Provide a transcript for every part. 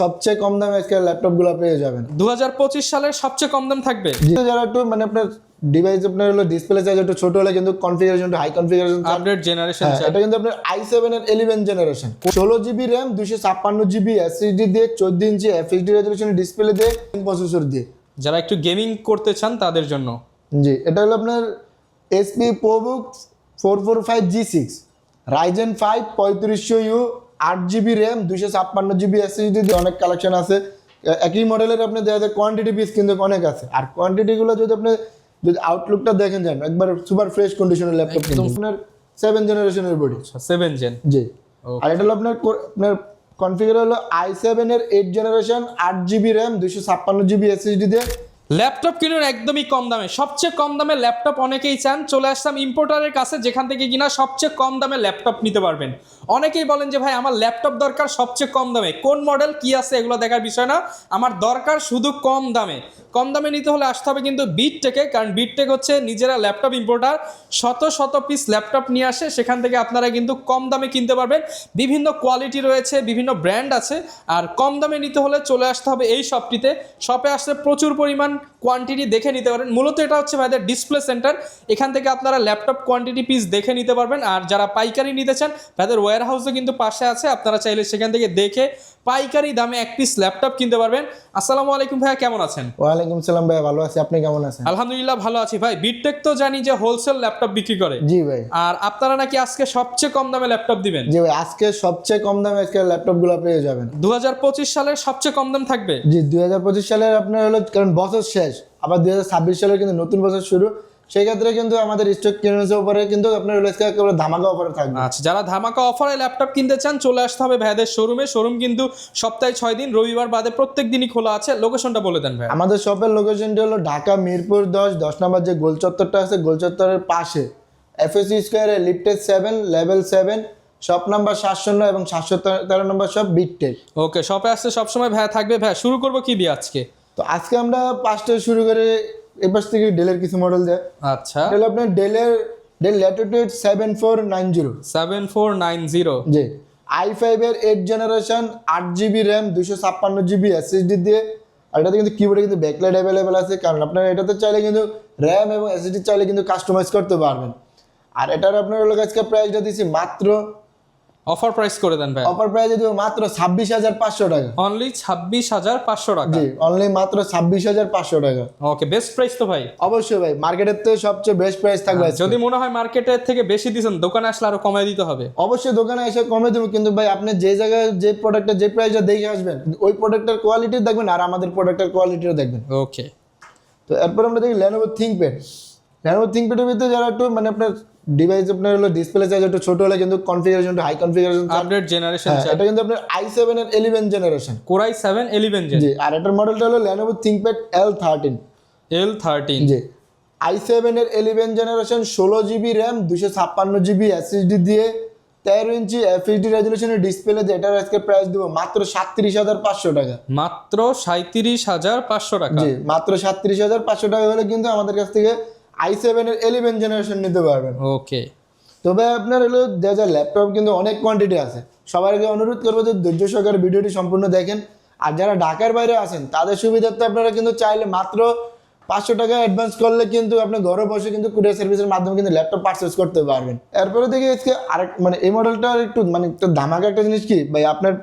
সবচেয়ে কম দামে আজকে ল্যাপটপগুলো পেয়ে যাবেন 2025 সালের সবচেয়ে কম দাম থাকবে। যারা একটু মানে আপনার ডিভাইস আপনার হলো ডিসপ্লে সাইজ একটু ছোট হলে কিন্তু কনফিগারেশন একটু হাই কনফিগারেশন আপডেট জেনারেশন এটা কিন্তু আপনার i7 এর 11 generation 16GB RAM 256GB SSD দিয়ে 14 ইঞ্চি FHD রেজোলিউশন ডিসপ্লে দিয়ে প্রসেসর দিয়ে যারা একটু গেমিং করতে চান তাদের জন্য। জি এটা হলো আপনার HP ProBook 445G6 Ryzen 5 3500U 8GB RAM 256GB SSD দিয়ে অনেক কালেকশন আছে। একই মডেলের আপনি দেখা যায় কোয়ান্টিটি পিস কিন্তু অনেক আছে, আর কোয়ান্টিটিগুলো যদি আপনি যদি আউটলুকটা দেখেন যান একবার সুপার ফ্রেশ কন্ডিশনের ল্যাপটপ কিন্তু আপনার 7 জেনারেশনের বডি 7 জেন। জি আর এটা হলো আপনার কনফিগার হলো i7 এর 8 generation 8GB RAM 256GB SSD দিয়ে ল্যাপটপ কিনুন একদমই কম দামে, সবচেয়ে কম দামে ল্যাপটপ অনেকেই চান। চলে আসলাম ইম্পোর্টারের কাছে, যেখান থেকে কিনা সবচেয়ে কম দামে ল্যাপটপ নিতে পারবেন। অনেকেই বলেন যে ভাই আমার ল্যাপটপ দরকার সবচেয়ে কম দামে, কোন মডেল কি আছে এগুলো দেখার বিষয় না, আমার দরকার শুধু কম দামে। কম দামে নিতে হলে আসতে হবে কিন্তু বিটটেকে, কারণ বিটটেক হচ্ছে নিজেরা ল্যাপটপ ইম্পোর্টার, শত শত পিস ল্যাপটপ নিয়ে আসে, সেখান থেকে আপনারা কিন্তু কম দামে কিনতে পারবেন। বিভিন্ন কোয়ালিটি রয়েছে, বিভিন্ন ব্র্যান্ড আছে, আর কম দামে নিতে হলে চলে আসতে হবে এই শপটিতে। শপে আসলে প্রচুর পরিমাণ কোয়ান্টিটি দেখে নিতে পারেন। মূলত এটা হচ্ছে ভাইদের ডিসপ্লে সেন্টার, এখান থেকে আপনারা ল্যাপটপ কোয়ান্টিটি পিস দেখে নিতে পারবেন। আর যারা পাইকারি নিতে চান ভাইদের ওয়্যার হাউসও কিন্তু পাশে আছে, আপনারা চাইলে সেখান থেকে দেখে পাইকারি দামে এক পিস ল্যাপটপ কিনতে পারবেন। আসসালামু আলাইকুম ভাইয়া, কেমন আছেন? ওয়ালাইকুম সালাম ভাই, ভালো আছি, আপনি কেমন আছেন? আলহামদুলিল্লাহ ভালো আছি ভাই। বিটটেক তো জানি যে হোলসেল ল্যাপটপ বিক্রি করে। জি ভাই। আর আপনারা নাকি আজকে সবচেয়ে কম দামে ল্যাপটপ দিবেন? জি ভাই, আজকে সবচেয়ে কম দামে আজকে ল্যাপটপগুলো পেয়ে যাবেন 2025 সালের সবচেয়ে কম দাম থাকবে। জি 2025 সালের আপনার হলো, কারণ বছর শেষ, আবার 2026 সালের কিন্তু নতুন বছর শুরু, সেই ক্ষেত্রে কিন্তু আমাদের স্টক ক্লিয়ারেন্সের উপরে কিন্তু আপনার হলো একেবারে ধামাকা অফারে থাকবে। আচ্ছা, যারা ধামাকা অফারে ল্যাপটপ কিনতে চান চলে আসতে হবে ভাইদের শোরুমে। শোরুম কিন্তু সপ্তাহে 6 দিন, রবিবার বাদে প্রত্যেক দিনই খোলা আছে। লোকেশনটা বলে দেন ভাই। আমাদের শপের লোকেশনটি হলো ঢাকা মিরপুর 10 নম্বর যে গোল চত্বরটা আছে, গোল চত্বরের পাশে FSC স্কয়ারে লিফটেড 7 লেভেল 7 শপ নাম্বার 709 এবং 713 নম্বর শপ বিটটেক। ওকে, শপে আসতে সবসময় ভাই থাকবে। ভাই শুরু করবো কি দিয়ে আজকে? তো আজকে আমরা 5টা শুরু করে এই পাশ থেকে ডেলের কিছু মডেল দেয়। আচ্ছা, এটা হলো আপনার ডেল ল্যাটিটিউড 7490 7490। জি i5 এর 8 generation 8GB RAM 256GB SSD দিয়ে। আর এটাতে কিন্তু কিবোর্ডে কিন্তু ব্যাকলাইট অ্যাভেলেবেল আছে, কারণ আপনারা এটাতে চাইলে কিন্তু RAM এবং SSD চাইলে কিন্তু কাস্টমাইজ করতে পারবেন। আর এটার আপনার হলো আজকে প্রাইসটা দিয়েছি মাত্র, অফার প্রাইস করে দেন ভাই। অফার প্রাইসে দিব মাত্র 26,500 টাকা। অনলি 26,500 টাকা। জি অনলি মাত্র 26,500 টাকা। ওকে, বেস্ট প্রাইস তো ভাই। অবশ্যই ভাই, মার্কেটের থেকে সবচেয়ে বেস্ট প্রাইস থাকবে আজকে। যদি মনে হয় মার্কেটের থেকে বেশি দিবেন, দোকানে আসলে আরো কমায় দিতে হবে। অবশ্যই দোকানে এসে কমে দেবো, কিন্তু ভাই আপনি যে জায়গায় যে প্রোডাক্টের যে প্রাইসটা দেখে আসবেন ওই প্রোডাক্টের কোয়ালিটি দেখবেন আর আমাদের প্রোডাক্টের কোয়ালিটিও দেখবেন। ওকে, তো এরপর আমরা দেখি Lenovo ThinkPad। Lenovo ThinkPad এর ভিতরে যারা একটু মানে আপনার ডিভাইস আপনার হলো ডিসপ্লে সাইজ একটু ছোট হলে কিন্তু configuration high configuration update generation. এটা কিন্তু আপনার i7 এর 11 জেনারেশন Core i7 11 জেন। জি আর এটার মডেলটা হলো Lenovo ThinkPad L13 L13। জি i7 এর 11 generation 16GB RAM 256GB SSD দিয়ে 13 ইঞ্চি FHD রেজোলিউশনের ডিসপ্লে দিয়ে এটার আজকে প্রাইস দিব মাত্র 37,500 টাকা। মাত্র 37,500 টাকা। জি মাত্র 37,500 টাকা হলে কিন্তু আমাদের কাছ থেকে i7 এর 11 জেনারেশন নিতে পারবেন। ওকে, তবে আপনার হলো যা ল্যাপটপ কিন্তু অনেক কোয়ান্টিটি আছে, সবাইকে অনুরোধ করবো যে ধৈর্য সহকারে ভিডিওটি সম্পূর্ণ দেখেন। আর যারা ঢাকার বাইরে আছেন তাদের সুবিধার্থে আপনারা কিন্তু চাইলে মাত্র 500 টাকা অ্যাডভান্স করলে কিন্তু আপনি ঘরে বসে কিন্তু কুরিয়ার সার্ভিসের মাধ্যমে কিন্তু ল্যাপটপ পারচেজ করতে পারবেন। এরপরে দেখি আজকে আরেক মানে এই মডেলটা একটু মানে একটা ধামাকা একটা জিনিস কি ভাই, আপনার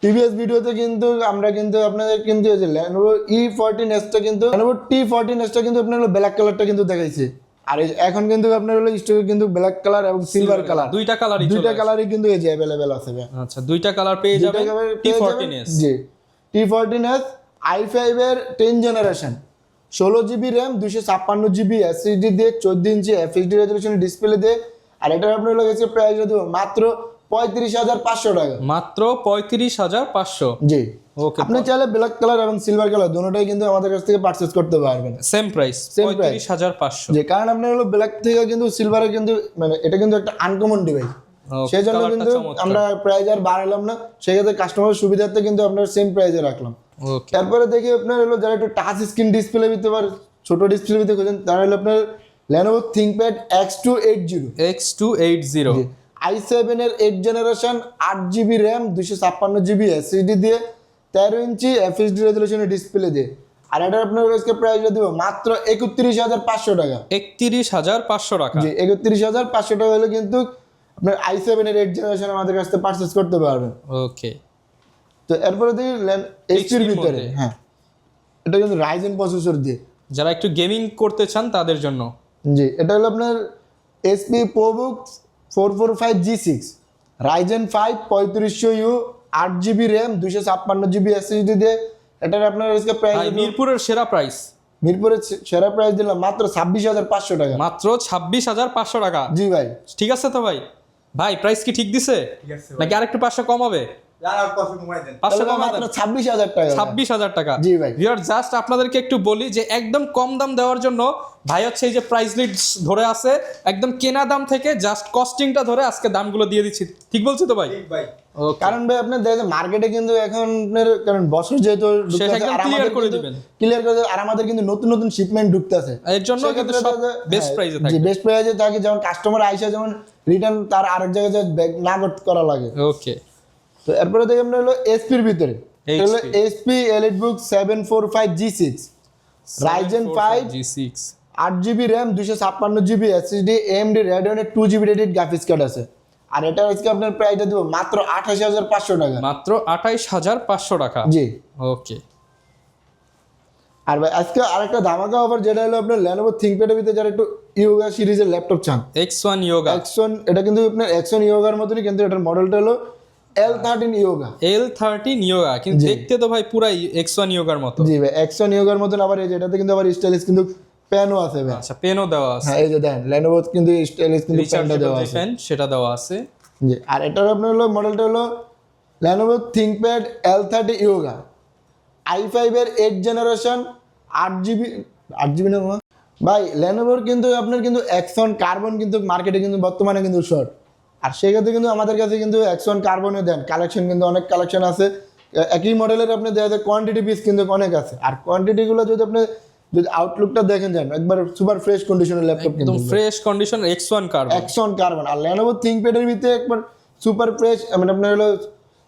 প্রিভিয়াস ভিডিওতে কিন্তু আমরা কিন্তু আপনাদের কিন্তু Lenovo E14s কিন্তু Lenovo T14s কিন্তু আপনার হলো ব্ল্যাক কালারটা কিন্তু দেখাইছে। আর এখন কিন্তু আপনার হলো স্টকে কিন্তু ব্ল্যাক কালার এবং সিলভার কালার দুইটা কালারই কিন্তু এই যে अवेलेबल আছে। আচ্ছা, দুইটা কালার পেয়ে যাবেন T14s। জি T14s i5 এর 10 generation 16GB RAM 256GB SSD দিয়ে 14 ইঞ্চি FHD রেজোলিউশন ডিসপ্লে দিয়ে। আর এটার আপনার হলো গেছে প্রাইস দেব মাত্র 35,500 টাকা। মাত্র 35,500। জি ওকে, আপনি চাইলে ব্ল্যাক কালার এবং সিলভার কালার দুটোটাই কিন্তু আমাদের কাছ থেকে পারচেজ করতে পারবেন। Same price Same price। 35,500। যে কারণ আপনার হলো ব্ল্যাক থেকে কিন্তু সিলভারে কিন্তু মানে এটা কিন্তু একটা আনকমন ডিভাইস, সেই জন্য কিন্তু আমরা প্রাইস আর বাড়ালাম না, সেক্ষেত্রে কাস্টমারের সুবিধার্থে কিন্তু আপনার সেম প্রাইসে রাখলাম। ওকে, তারপরে দেখি আপনার হলো যারা একটু টাচ স্ক্রিন ডিসপ্লে দিতে পারে, ছোট ডিসপ্লে দিতে খোঁজেন, তারা হলো আপনার Lenovo ThinkPad X280 X280 i7 এর 8 generation 8GB RAM 256GB SSD দিয়ে 13 ইঞ্চি এফএসডি রেজলিউশনের ডিসপ্লে দিয়ে। আর এটা আপনার আজকে প্রাইসটা দিব মাত্র 31,500 টাকা। 31,500 টাকা। জি 31,500 টাকা হলে কিন্তু আপনার i7 এর 8 জেনারেশন আমাদের কাছ থেকে পারচেজ করতে পারবেন। ওকে। তো এরপরে দেখি এইচপির ভিতরে, হ্যাঁ এটা কিন্তু রাইজেন প্রসেসর দিয়ে, যারা একটু গেমিং করতে চান তাদের জন্য। জি এটা হলো আপনার HP ProBook 445G6 Ryzen 5 3500U 8GB RAM 256GB SSD দিয়ে। এটার আপনার আজকে প্রাইস ভাই মিরপুরের সেরা প্রাইস, মিরপুরের সেরা প্রাইস দিলাম মাত্র 26,500 টাকা। মাত্র 26,500 টাকা। জি ভাই ঠিক আছে তো ভাই? ভাই প্রাইস কি ঠিক দিছে নাকি আরেকটু 500 কম হবে? 500 কম মাত্র 26,000 টাকা। 26,000 টাকা। জি ভাই। ভিউয়ার জাস্ট আপনাদেরকে একটু বলি যে একদম কম দাম দেওয়ার জন্য ভাই হচ্ছে এই যে প্রাইস লিস্ট ধরে আছে, একদম কেনা দাম থেকে জাস্ট কস্টিংটা ধরে আজকে দামগুলো দিয়ে দিচ্ছি। ঠিক বলছি তো ভাই? ওকে। কারণ ভাই আপনার দেখেন মার্কেটে কিন্তু এখন আপনার কারণ বছর যেহেতু সেটা একদম ক্লিয়ার করে দিবেন। ক্লিয়ার করে দেবেন, আর আমাদের কিন্তু নতুন নতুন শিপমেন্ট ঢুকতেছে, এর জন্য কিন্তু সব বেস্ট প্রাইসে জি থাকবে। বেস্ট প্রাইসে থাকে, যেমন কাস্টমার আইসা যেমন রিটার্ন তার আরেক জায়গায় যে ব্যাক না করা লাগে। ওকে। তো এরপরে দেখি আমরা হলো এসপির ভিতরে, HP হলো SP EliteBook 745G6 Ryzen 5 G6 8GB RAM 256GB SSD AMD Radeon 2GB rated graphics card আছে। আর এটা আজকে আপনার প্রাইসটা দেব মাত্র 28,500 টাকা। মাত্র 28,500 টাকা। জি ওকে। আর ভাই আজকে আরেকটা ধামাকা অফার, যেটা হলো আপনার Lenovo ThinkPad-এর ভিতরে যারা একটু ইয়োগা সিরিজের ল্যাপটপ চান, X1 Yoga, X1 এটা কিন্তু আপনার X1 ইয়োগার মতনই, কিন্তু এটার মডেলটা হলো L13 ইয়োগা। L13 Yoga কিন্তু দেখতে তো ভাই পুরাই X1 Yogaর মতো। জি ভাই X1 ইয়োগার মতন, আবার এই যেটাতে কিন্তু আবার স্টাইলিশ কিন্তু প্যানও আছে ভাই। আচ্ছা পেনও দেওয়া আছে। হ্যাঁ এই যে দেন Lenovo কিন্তু স্টাইলিশ কিন্তু প্যানটা দেওয়া আছে। পেন সেটা দেওয়া আছে। জি আর এটার আপনার হলো মডেলটা হলো Lenovo ThinkPad L30 yoga i5 এর 8 জেনারেশন 8GB না ভাই। Lenovoর কিন্তু আপনার কিন্তু X1 কার্বন কিন্তু মার্কেটে কিন্তু বর্তমানে কিন্তু শর্ট, আর সেক্ষেত্রে কিন্তু আমাদের কাছে কিন্তু X1 কার্বনে দেন কালেকশন কিন্তু অনেক কালেকশন আছে। একই মডেলের আপনি দেওয়া যায় কোয়ান্টিটি পিস কিন্তু অনেক আছে, আর কোয়ান্টিটিগুলো যদি আউটলুকটা দেখেন যান একবার সুপার ফ্রেশ কন্ডিশনের ল্যাপটপ কিন্তু একদম fresh condition X1 carbon. X1 carbon. আর Lenovo ThinkPad এর ভিতরে একবার সুপার ফ্রেশ, মানে আপনার হলো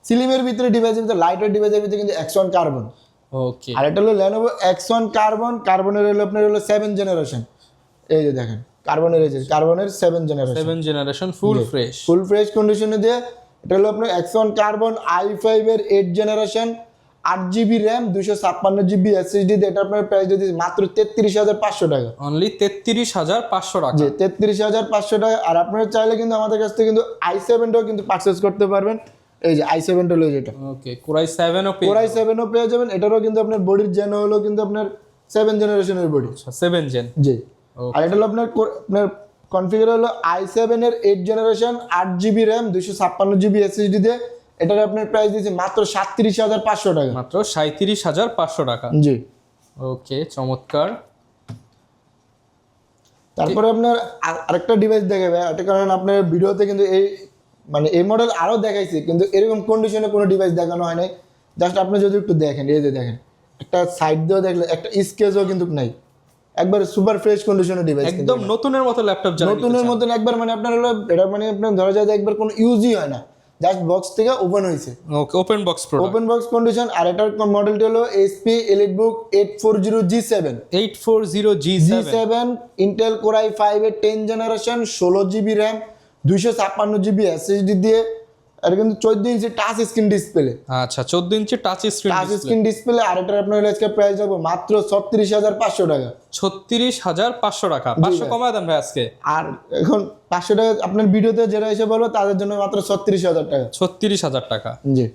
সিলিমের ভিতরে ডিভাইসের ভিতরে লাইট ওয়েট ডিভাইসের ভিতরে কিন্তু X1 কার্বন। ওকে। আর এটা হলো Lenovo X1 কার্বনের হলো আপনার হলো 7 জেনারেশন। এই যে দেখেন কার্বনের 7 generation, 7 generation full fresh, full fresh কন্ডিশনে দিয়ে। এটা হলো আপনার X1 কার্বন i5 এর 8 generation 8GB RAM 256GB SSD দিয়ে। এটা আপনার প্রাইস যদি মাত্র 33,500 টাকা। অনলি 33,500 টাকা। জি 33,500 টাকা। আর আপনারা চাইলে কিন্তু আমাদের কাছ থেকে কিন্তু i7টাও কিন্তু পারচেজ করতে পারবেন। এই যে i7টা হলো যেটা, ওকে কোরাই 7ও পেয়ে কোরাই 7ও পেয়ে যাবেন। এটারও কিন্তু আপনার বডির জেন হলো কিন্তু আপনার 7 জেনারেশনের বডি। 7 জেন। জি আর এটা হলো আপনার কনফিগার হলো i7 এর 8 generation 8GB RAM 256GB SSD দিয়ে। এটার আপনার প্রাইস দিয়েছে মাত্র 37,500 টাকা। মাত্র 37,500 টাকা। জি ওকে চমৎকার। তারপরে আপনার আরেকটা ডিভাইস দেখাবে, এটা কারণ আপনার ভিডিওতে কিন্তু এই মডেল আরো দেখাইছি, কিন্তু এরকম কন্ডিশনে কোনো ডিভাইস দেখানো হয় নাই। জাস্ট আপনি যদি একটু দেখেন, এই যে দেখেন একটা সাইড দিয়েও দেখলে একটা স্কেচও কিন্তু নাই, একবার সুপার ফ্রেশ কন্ডিশনের ডিভাইস, একদম নতুনের মতো ল্যাপটপ, নতুনের মতন একবার, মানে আপনার হলো এটা মানে আপনার ধরা যায় একবার কোনো ইউজই হয় না, জাস্ট বক্স থেকে ওপেন হয়েছে। Okay open box product, open box condition. আর এটার মডেলটি হলো HP EliteBook 840G7 840G7 Intel Core i5 এর 10 generation 16GB RAM 256GB SSD দিয়ে। আর কিন্তু 14 ইঞ্চি টাচ স্ক্রিন ডিসপ্লে। আচ্ছা 14 ইঞ্চি টাচ স্ক্রিন ডিসপ্লে। আর এটার আপনার আজকে প্রাইস যাবো মাত্র 36,500 টাকা। 36,500 টাকা। 500 কমায় দেন ভাই আজকে। আর এখন 500 টাকা আপনার ভিডিওতে যারা এসে বলবো তাদের জন্য মাত্র 36,000 টাকা। 36,000 টাকা। জি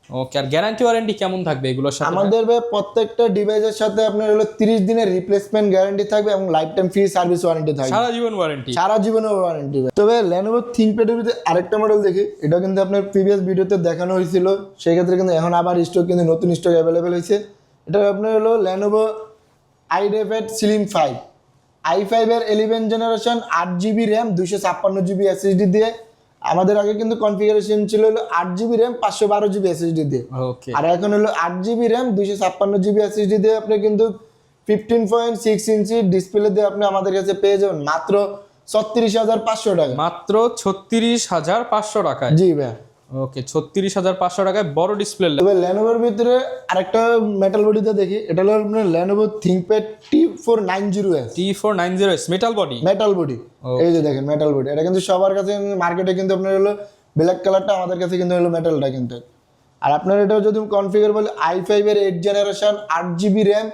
ওকে। আর গ্যারান্টি ওয়ারেন্টি কেমন থাকবে এগুলোর সাথে? আমাদের ভাই প্রত্যেকটা ডিভাইসের সাথে আপনার হলো 30 দিনের রিপ্লেসমেন্ট গ্যারান্টি থাকবে এবং life time free service warranty থাকবে, সারা জীবন ওয়ারেন্টি, সারা জীবনের ওয়ারেন্টি। তবে Lenovo ThinkPad এর ভিতরে আরেকটা মডেল দেখি, এটা কিন্তু আপনার প্রিভিয়াস ভিডিওতে দেখানো হয়েছিল, সেই ক্ষেত্রে কিন্তু এখন আবার স্টক কিন্তু নতুন স্টক অ্যাভেলেবেল হয়েছে। এটা আপনার হলো Lenovo iPad Slim 5 i5 এর 11 generation 8GB RAM 256GB SSD দিয়ে। আমাদের আগে কিন্তু কনফিগারেশন ছিল হলো 8GB র্যাম 512GB এসএসডি দিয়ে। ওকে। আর এখন হলো 8GB র্যাম 256GB এসএসডি দিয়ে আপনি কিন্তু 15.6 ইঞ্চি ডিসপ্লে দিয়ে আপনি আমাদের কাছে পেয়ে যাবেন মাত্র 36,500 টাকা। মাত্র 36,500 টাকায়। জি ভাই। ওকে 36,500 টাকায় বড় ডিসপ্লে তবে ল্যানোভোর ভিতরে আরেকটা মেটাল বডিতে দেখি, এটা হলো আপনার Lenovo ThinkPad T490S T490S metal body. Metal body. এই যে দেখেন মেটাল বডি, এটা কিন্তু সবার কাছে মার্কেটে কিন্তু আপনার হলো ব্ল্যাক কালারটা, আমাদের কাছে কিন্তু হলো মেটালটা কিন্তু। আর আপনার এটা যদি কনফিগার বলে i5 এর 8 generation 8GB RAM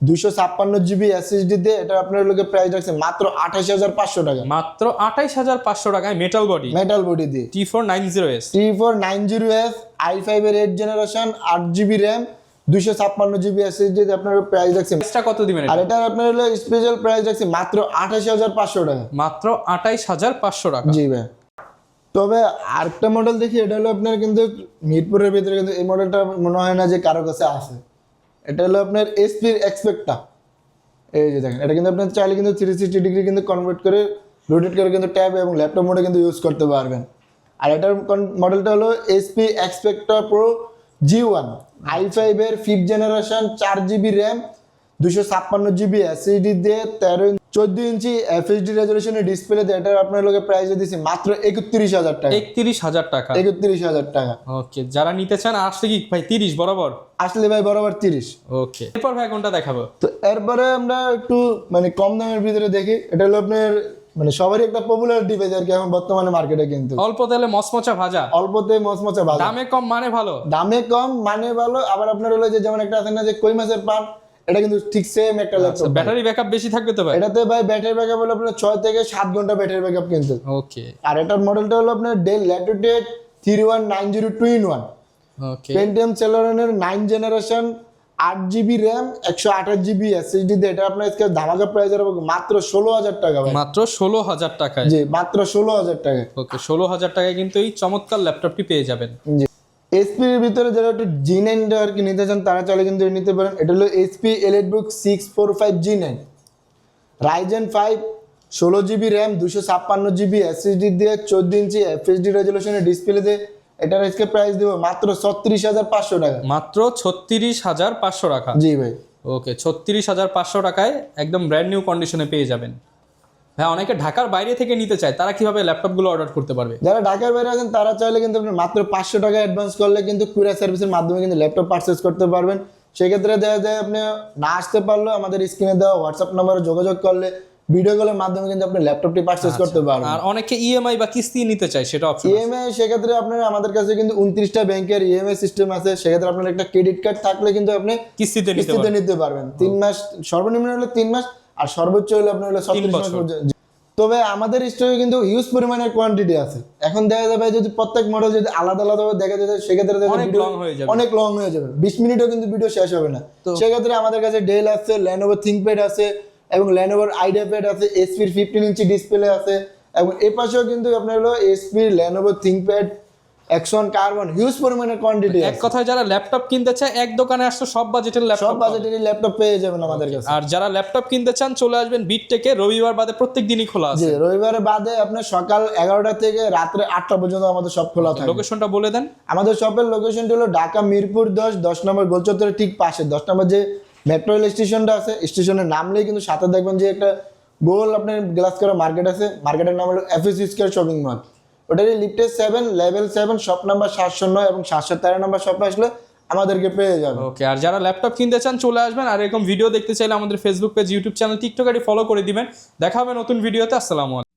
256GB SSD দিয়ে, এটা আপনার লোকে প্রাইস রাখছে মাত্র 28,500 টাকা। মাত্র 28,500 টাকায় মেটাল বডি মেটাল বডি দিয়ে T490S। T490S i5 এর 8 generation 8GB RAM 256GB SSD দিয়ে আপনার প্রাইস রাখছে। প্রাইসটা কত দিবেন আর এটা আপনার হলো স্পেশাল প্রাইস রাখছে মাত্র 28,500 টাকা। মাত্র 28,500 টাকা। জি ভাই। তবে আরেকটা মডেল দেখি, এটা হলো আপনার কিন্তু মিরপুরের ভিতরে কিন্তু এই মডেলটা মনে হয় না যে কারো কাছে আছে। এটা হলো আপনার এসপির এক্সপেক্টটা। এই যে দেখেন, এটা কিন্তু আপনার চাইলে কিন্তু 360 ডিগ্রি কিন্তু কনভার্ট করে রোটেট করে কিন্তু ট্যাব এবং ল্যাপটপ মোডে কিন্তু ইউজ করতে পারবেন। আর এটার মডেলটা হলো এসপি এক্সপেক্টর প্রো G1 i5 এর 5th generation 4GB RAM 256GB SSD দিয়ে 14 ইঞ্চি FHD রেজলিউশনের ডিসপ্লে দিয়ে, এটার আপনার লোকে প্রাইস দিয়েছি মাত্র 31,000 টাকা। 31,000 টাকা। 31,000 টাকা। ওকে, যারা নিতে চান আসলে কি ভাই 30 বরাবর? আসলে ভাই বরাবর 30। ওকে, এরপর ভাই কোনটা দেখাবো? তো এরপরে আমরা একটু মানে কম দামের ভিতরে দেখি, এটা হলো আপনার মানে সবারই একটা পপুলার ডিভাইস আর কি এখন বর্তমানে মার্কেটে, কিন্তু অল্প তেলে মচমচা ভাজা, অল্পতে মচমচা ভালো, দামে কম মানে ভালো। দামে কম মানে ভালো। আবার আপনার হলো যে যেমন একটা আছে না যে কই মাছের পান, এটা কিন্তু ঠিক সেম একটা ল্যাপটপ। ব্যাটারি ব্যাকআপ বেশি থাকবে তো ভাই? এটাতে ভাই ব্যাটারি ব্যাকআপ হলো আপনার 6 থেকে 7 ঘন্টা ব্যাটারি ব্যাকআপ কিন্তু। ওকে। আর এটার মডেলটা হলো আপনার Dell Latitude 3190 2-in-1 okay. Pentium সেলেরনের 9 generation 8GB RAM 128GB SSD দিয়ে, এটা আপনার আজকে ধামাকা প্রাইস এর মাত্র 16,000 টাকা ভাই। মাত্র 16,000 টাকায়? জি, মাত্র 16,000 টাকা। ওকে, 16,000 টাকায় কিন্তু এই চমৎকার ল্যাপটপটি পেয়ে যাবেন। জি। এসপি এর ভিতরে যারা একটু G9 আর কি নিতে চান তারা চাইলে কিন্তু নিতে পারেন। এটা হলো SP EliteBook 645 G9 Ryzen 5 16GB RAM 256GB SSD দিয়ে 14 ইঞ্চি FHD রেজলিউশনের ডিসপ্লে দিয়ে, এটার আজকে প্রাইস দেব মাত্র 36,500 টাকা। মাত্র 36,500 টাকা। জি ভাই। ওকে, 36,500 টাকায় একদম ব্র্যান্ড নিউ কন্ডিশনে পেয়ে যাবেন। হ্যাঁ, অনেকে ঢাকার বাইরে থেকে নিতে চায়, তারা কিভাবে ল্যাপটপগুলো অর্ডার করতে পারবে? যারা ঢাকার বাইরে আছেন তারা চাইলে কিন্তু আপনি মাত্র 500 টাকা অ্যাডভান্স করলে কিন্তু কুরিয়ার সার্ভিসের মাধ্যমে কিন্তু ল্যাপটপ পারচেজ করতে পারবেন। সেক্ষেত্রে দেখা যায় আপনি না আসতে পারলেও আমাদের স্ক্রিনে দেওয়া হোয়াটসঅ্যাপ নম্বরে যোগাযোগ করলে ভিডিও কলের মাধ্যমে কিন্তু আপনি ল্যাপটপটি পারচেজ করতে পারবেন। আর অনেকে ইএমআই বা কিস্তি নিতে চায়, সেটা অপশন আছে। ইএমআই সেক্ষেত্রে আপনার আমাদের কাছে কিন্তু 29টা ব্যাংকের ইএমআই সিস্টেম আছে। সেক্ষেত্রে আপনার একটা ক্রেডিট কার্ড থাকলে কিন্তু আপনি কিস্তিতে নিতে পারবেন। 3 মাস সর্বনিম্ন হলো 3 মাস, আর সর্বোচ্চ হলে আপনার হলো 36 মাস পর্যন্ত। তবে আমাদের স্টকে কিন্তু হিউজ পরিমাণের কোয়ান্টিটি আছে। এখন দেখা যাবে যদি প্রত্যেক মডেল যদি আলাদা আলাদা দেখা যায় সেক্ষেত্রে অনেক লং হয়ে যাবে, 20 মিনিটও কিন্তু ভিডিও শেষ হবে না। সেক্ষেত্রে আমাদের কাছে ডেল আছে, ল্যানোভো থিংকপ্যাড আছে এবং ল্যানোভোর আইডিয়াপ্যাড আছে, এসপির 15 ইঞ্চি ডিসপ্লে আছে এবং এই পাশেও কিন্তু আপনার হলো এসপির Lenovo ThinkPad action carbon huge পরিমাণের কোয়ান্টিটি আছে। এক কথায় যারা ল্যাপটপ কিনতে চায় এক দোকানে আসলে সব বাজেটের ল্যাপটপ পেয়ে যাবেন আমাদের কাছে। আর যারা ল্যাপটপ কিনতে চান চলে আসবেন বিটটেকে, রবিবার বাদে প্রত্যেক দিনই খোলা আছে। জি, রবিবার বাদে আপনার সকাল 11টা থেকে রাত্রে 8টা পর্যন্ত আমাদের সব খোলা থাকে। লোকেশনটা বলে দেন। আমাদের শপের লোকেশনটি হলো ঢাকা মিরপুর 10 নম্বর গোলচত্বরের ঠিক পাশে 10 নম্বর যে মেট্রো রেল স্টেশনটা আছে, স্টেশনের নামলেই কিন্তু সাথে দেখবেন যে একটা গোল আপনার গ্লাস করা মার্কেট আছে। মার্কেটের নাম হলো এফএসি স্কয়ার শপিং মল। ওটারই লিফটে 7 লেভেল 7 শপ নাম্বার 709 এবং 713 নম্বর শপে আসলে আমাদেরকে পেয়ে যাবে। ওকে, আর যারা ল্যাপটপ কিনতে চান চলে আসবেন। আর এরকম ভিডিও দেখতে চাইলে আমাদের Facebook page, YouTube channel, TikTok ID follow করে দিবেন। দেখা হবে নতুন ভিডিওতে। আসসালামু আলাইকুম।